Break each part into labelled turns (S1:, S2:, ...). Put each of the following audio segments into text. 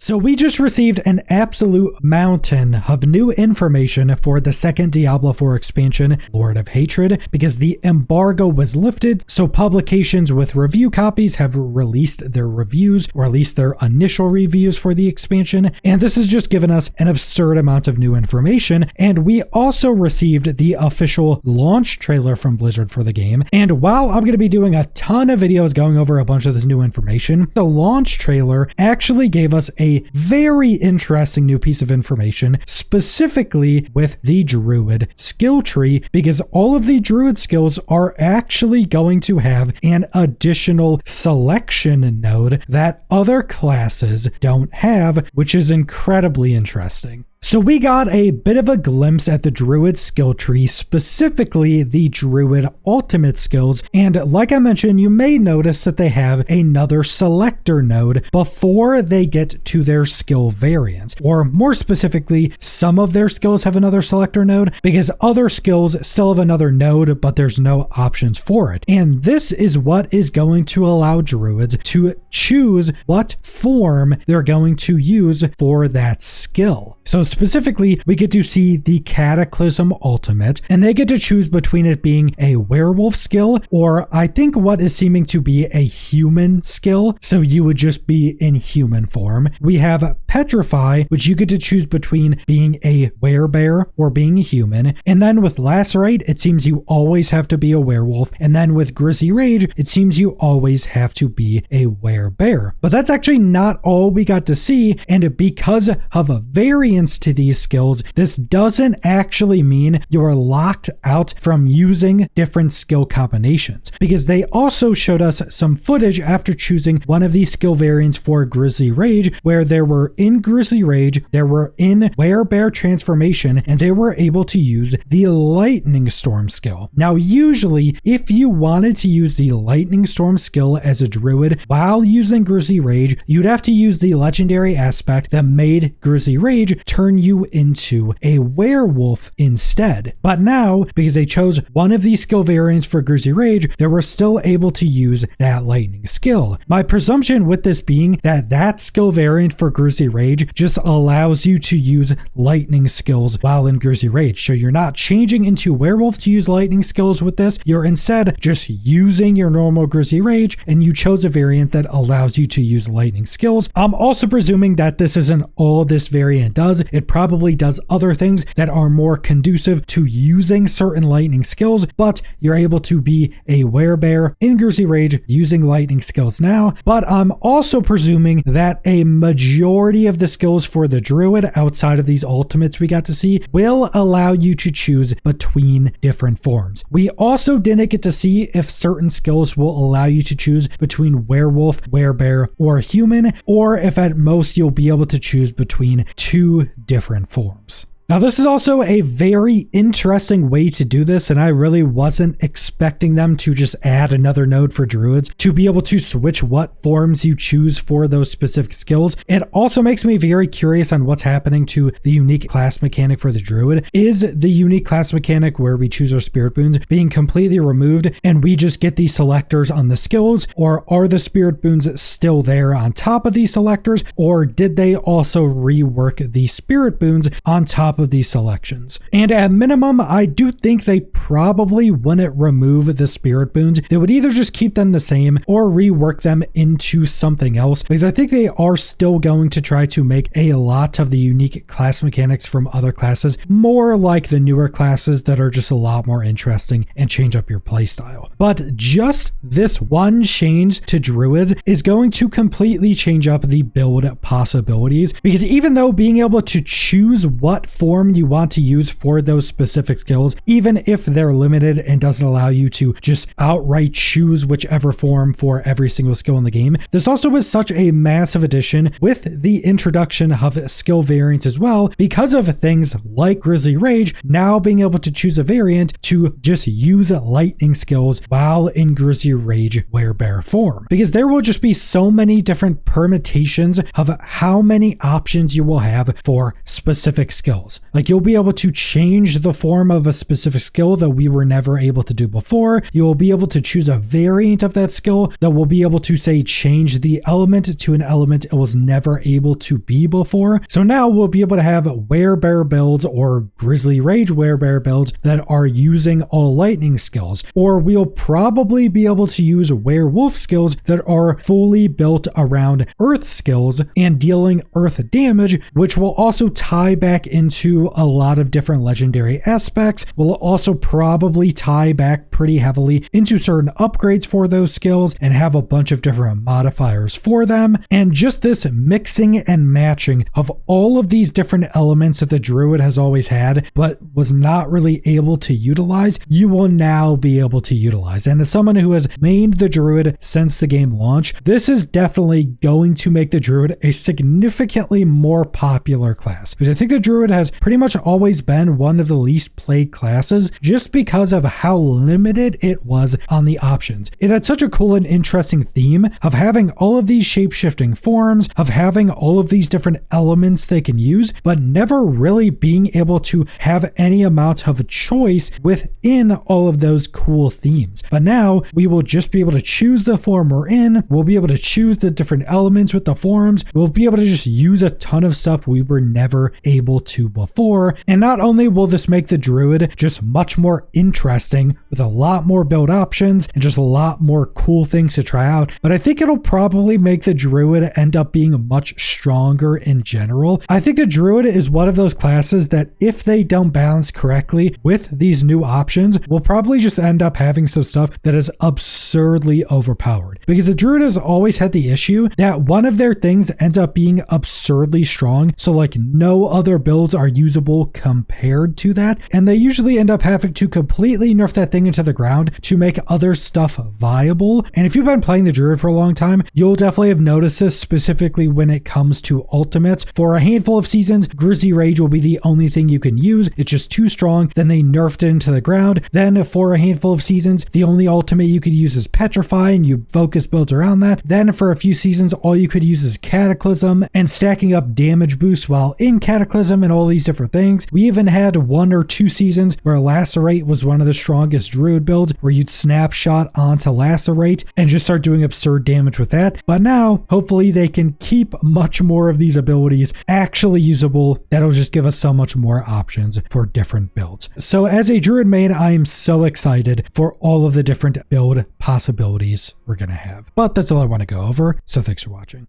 S1: So we just received an absolute mountain of new information for the second Diablo IV expansion, Lord of Hatred, because the embargo was lifted, so publications with review copies have released their reviews, or at least their initial reviews for the expansion, and this has just given us an absurd amount of new information. And we also received the official launch trailer from Blizzard for the game, and while I'm going to be doing a ton of videos going over a bunch of this new information, the launch trailer actually gave us a very interesting new piece of information, specifically with the Druid skill tree, because all of the Druid skills are actually going to have an additional selection node that other classes don't have, which is incredibly interesting. So we got a bit of a glimpse at the Druid skill tree, specifically the Druid ultimate skills, and like I mentioned, you may notice that they have another selector node before they get to their skill variants, or more specifically, some of their skills have another selector node because other skills still have another node, but there's no options for it. And this is what is going to allow Druids to choose what form they're going to use for that skill. So specifically, we get to see the Cataclysm Ultimate, and they get to choose between it being a werewolf skill, or I think what is seeming to be a human skill, so you would just be in human form. We have Petrify, which you get to choose between being a werebear or being a human, and then with Lacerate, it seems you always have to be a werewolf, and then with Grisly Rage, it seems you always have to be a werebear. But that's actually not all we got to see, and because of a variance to these skills, this doesn't actually mean you're locked out from using different skill combinations, because they also showed us some footage after choosing one of these skill variants for Grisly Rage, where there were in Grisly Rage, there were in Werebear Transformation, and they were able to use the Lightning Storm skill. Now, usually, if you wanted to use the Lightning Storm skill as a Druid while using Grisly Rage, you'd have to use the legendary aspect that made Grisly Rage turn you into a werewolf instead. But now, because they chose one of these skill variants for Grisly Rage, they were still able to use that lightning skill. My presumption with this being that that skill variant for Grisly Rage just allows you to use lightning skills while in Grisly Rage. So you're not changing into werewolf to use lightning skills with this, you're instead just using your normal Grisly Rage, and you chose a variant that allows you to use lightning skills. I'm also presuming that this isn't all this variant does. It probably does other things that are more conducive to using certain lightning skills, but you're able to be a werebear in Grisly Rage using lightning skills now. But I'm also presuming that a majority of the skills for the Druid outside of these ultimates we got to see will allow you to choose between different forms. We also didn't get to see if certain skills will allow you to choose between werewolf, werebear, or human, or if at most you'll be able to choose between two different forms. Now, this is also a very interesting way to do this, and I really wasn't expecting them to just add another node for Druids to be able to switch what forms you choose for those specific skills. It also makes me very curious on what's happening to the unique class mechanic for the Druid. Is the unique class mechanic where we choose our spirit boons being completely removed and we just get these selectors on the skills, or are the spirit boons still there on top of these selectors, or did they also rework the spirit boons on top of these selections? And at minimum, I do think they probably wouldn't remove the spirit boons. They would either just keep them the same or rework them into something else, because I think they are still going to try to make a lot of the unique class mechanics from other classes more like the newer classes that are just a lot more interesting and change up your playstyle. But just this one change to Druids is going to completely change up the build possibilities, because even though being able to choose what form you want to use for those specific skills, even if they're limited and doesn't allow you to just outright choose whichever form for every single skill in the game, this also was such a massive addition with the introduction of skill variants as well, because of things like Grisly Rage now being able to choose a variant to just use lightning skills while in Grisly Rage werebear form, because there will just be so many different permutations of how many options you will have for specific skills. skills. Like, you'll be able to change the form of a specific skill that we were never able to do before. You'll be able to choose a variant of that skill that will be able to, say, change the element to an element it was never able to be before. So now we'll be able to have werebear builds or grizzly rage werebear builds that are using all lightning skills, or we'll probably be able to use werewolf skills that are fully built around earth skills and dealing earth damage, which will also tie back into a lot of different legendary aspects. Will also probably tie back pretty heavily into certain upgrades for those skills and have a bunch of different modifiers for them. And just this mixing and matching of all of these different elements that the druid has always had but was not really able to utilize, you will now be able to utilize. And as someone who has mained the druid since the game launch, this is definitely going to make the druid a significantly more popular class, because I think the druid has pretty much always been one of the least played classes just because of how limited it was on the options. It had such a cool and interesting theme of having all of these shape-shifting forms, of having all of these different elements they can use, but never really being able to have any amount of choice within all of those cool themes. But now we will just be able to choose the form we're in. We'll be able to choose the different elements with the forms. We'll be able to just use a ton of stuff we were never able to before. And not only will this make the druid just much more interesting with a lot more build options and just a lot more cool things to try out, but I think it'll probably make the druid end up being much stronger in general. I think the druid is one of those classes that, if they don't balance correctly with these new options, will probably just end up having some stuff that is absurdly overpowered, because the druid has always had the issue that one of their things ends up being absurdly strong, so like no other builds are usable compared to that, and they usually end up having to completely nerf that thing into the ground to make other stuff viable. And if you've been playing the druid for a long time, you'll definitely have noticed this, specifically when it comes to ultimates. For a handful of seasons, grizzly rage will be the only thing you can use. It's just too strong. Then they nerfed it into the ground. Then for a handful of seasons, the only ultimate you could use is petrify, and you focus builds around that. Then for a few seasons, all you could use is cataclysm and stacking up damage boost while in cataclysm and all these different things. We even had 1 or 2 seasons where lacerate was one of the strongest druid builds, where you'd snapshot onto lacerate and just start doing absurd damage with that. But now hopefully they can keep much more of these abilities actually usable. That'll just give us so much more options for different builds. So as a druid main, I am so excited for all of the different build possibilities we're gonna have. But that's all I want to go over, so thanks for watching.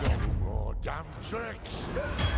S2: No more damn tricks!